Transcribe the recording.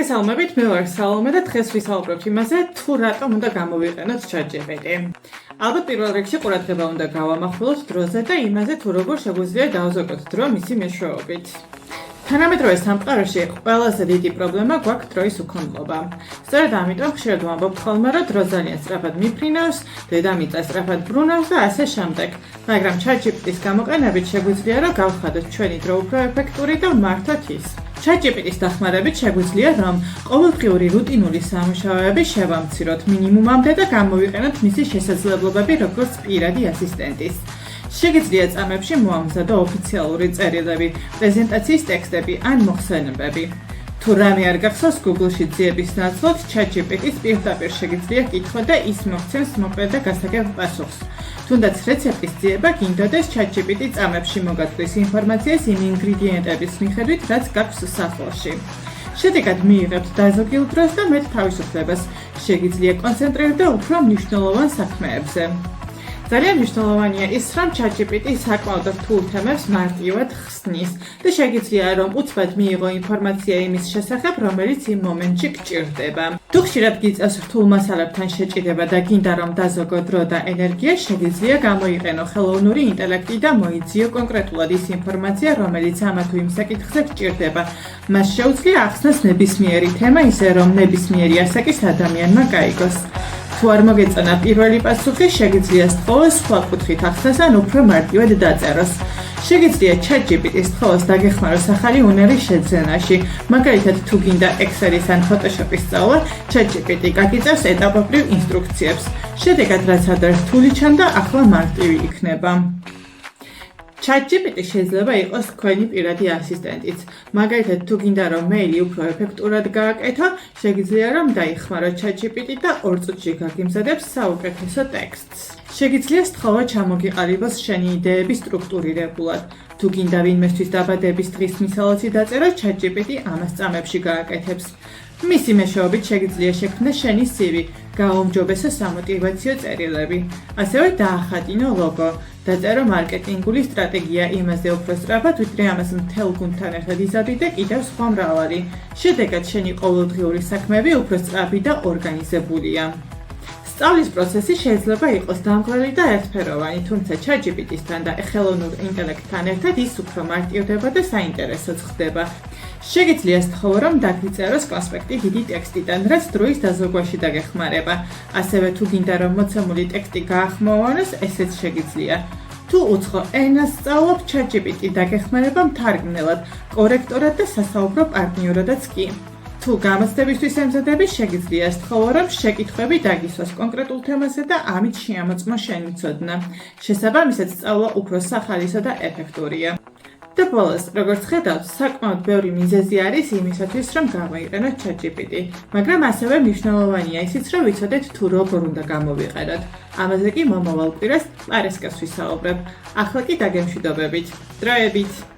მოგესალმებით, მე ვარ სალომე და დღეს ვისაუბრებთ იმაზე, თუ რატომ უნდა გამოვიყენოთ ChatGPT. ალბათ პირველ რიგში ყურადღება უნდა გავამახვილოთ დროზე და იმაზე, თუ როგორ შეგვიძლია დავზოგოთ დრო მისი მეშვეობით. თანამედროვე სამყაროში ყველაზე დიდი პრობლემა გვაქვს დროის უქონლობა. სწორედ ამიტომ ხშირად ვამბობ ხოლმე, რომ დრო ძალიან სწრაფად მიფრინავს, დედამიწა სწრაფად ბრუნავს და ასე შემდეგ. მაგრამ ChatGPT-ის გამოყენებით შეგვიძლია, რომ გავხადოთ ჩვენი დრო უფრო ეფექტური და მართოთ ის. ChatGPT-ის დახმარებით შეგვიძლია, რომ ყოველდღიური რუტინული სამუშაოები შევამციროთ მინიმუმამდე და გამოვიყენოთ მისი შესაძლებლობები როგორც პირადი ასისტენტის. შეგიძლია წამებში მოამზადო ოფიციალური წერილები, პრეზენტაციის ტექსტები ან მოხსენებები. თუ რამე არ გახსოვს Google-ში ძიების ნაცვლად, ChatGPT-ს პირდაპირ შეგიძლია კითხოთ და ის მოგცემს მოკლედ და გასაგებ პასუხს. თუნდაც რეცეპტის ძიება გინდოდეს, ChatGPT წამებში მოგაწვდის ინფორმაციას იმ ინგრედიენტების მიხედვით, რაც გაქვს სახლში. შედეგად მიიღებთ დაზოგილ დროს და მეტ თავისუფლებას. შეგიძლია კონცენტრირდე უფრო მნიშვნელოვან საქმეებზე. ძალიან მნიშვნელოვანია ის, რომ ChatGPT საკმაოდ რთულ თემებს მარტივად ხსნის და შეგიძლია, რომ უცბად მიიღო ინფორმაცია იმის შესახებ, რომელიც იმ მომენტში გჭირდება. თუ ხშირად გიწევს რთულ მასალებთან შეჭიდება და გინდა, რომ დაზოგო დრო და ენერგია, შეგიძლია გამოიყენო ხელოვნური ინტელექტი და მოიძიო კონკრეტულად ის ინფორმაცია, რომელიც ამა თუ იმ საკითხზე გჭირდება. მას შეუძლია ახსნას ნებისმიერი თემა, ისე რომ ნებისმიერი ასაკის ადამიანმა გაიგოს. თუ არ მოგეწონა პირველი პასუხი, შეგიძლია სთხოვოს სხვა კუთხით ახსნას ან უფრო მარტივად დაწეროს. შეგიძლია ChatGPT-ს სთხოვოს დაგეხმაროს ახალი უნარის შეძენაში. მაგალითად, თუ გინდა Excel-ის ან Photoshop-ის სწავლა, ChatGPT გაგიწევს ეტაპობრივ ინსტრუქციებს. შედეგად, რაც ადრე რთული ჩანდა, ახლა მარტივი იქნება. ChatGPT შეიძლება იყოს თქვენი პირადი ასისტენტიც. მაგალითად, თუ გინდა რომ მეილი უფრო ეფექტურად გააკეთო, შეგიძლია რომ დაიხმარო ChatGPT და 2 წუთში გაგიმზადებს საუკეთესო ტექსტს. შეგიძლია სთხოვო ჩამოგიყალიბოს შენი იდეები სტრუქტურირებულად. თუ გინდა ვინმესთვის დაბადების დღის მისალოცი დაწერო, ChatGPT ამას წამებში გააკეთებს. მისი მეშვეობით შეგიძლია შექმნას შენი CV, გააუმჯობესო სამოტივაციო წერილები. ასევე დაახატინო ლოგო. დაწერო მარკეტინგული სტრატეგია იმაზე უფრო სწრაფად, ვიდრე ამას მთელ გუნდთან ერთად იზაბი და კიდევ სხვა მრავალი. შედეგად შენი ყოველდღიური საქმეები უფრო სწრაფი და ორგანიზებულია. სწავლის პროცესი შეიძლება იყოს დამღლელი და ერთფეროვანი, თუმცა ChatGPT-სთან და ხელოვნურ ინტელექტთან ერთად ის უფრო მარტივდება და საინტერესოც ხდება. შეგიძლია სთხოვო, რომ დაგიწეროს კონსპექტი დიდი ტექსტიდან, რაც დროის დაზოგვაში დაგეხმარება. ასევე თუ გინდა რომ მოცემული ტექსტი გაახმოვანოს, ესეც შეგიძლია. თუ უცხო ენას სწავლობ, ChatGPT დაგეხმარება მთარგმნელად, კორექტორად და სასაუბრო პარტნიორადაც კი. თუ გამოცდებისთვის ემზადები, შეგიძლია სთხოვო, რომ შეკითხვები დაგისვას კონკრეტულ თემაზე და ამით შეამოწმო შენი ცოდნა. შესაბამისად, სწავლა უფრო სახალისო და ეფექტურია. და ბოლოს, როგორც ხედავთ, საკმაოდ ბევრი მიზეზი არის იმისათვის, რომ გამოიყენოთ ChatGPT, მაგრამ ასევე მნიშვნელოვანია ისიც, რომ ვიცოდეთ თუ როგორ უნდა გამოვიყენოთ. ამაზე კი მომავალ კვირას პარასკევს ვისაუბრებ. ახლა კი დაგემშვიდობებით. დროებით!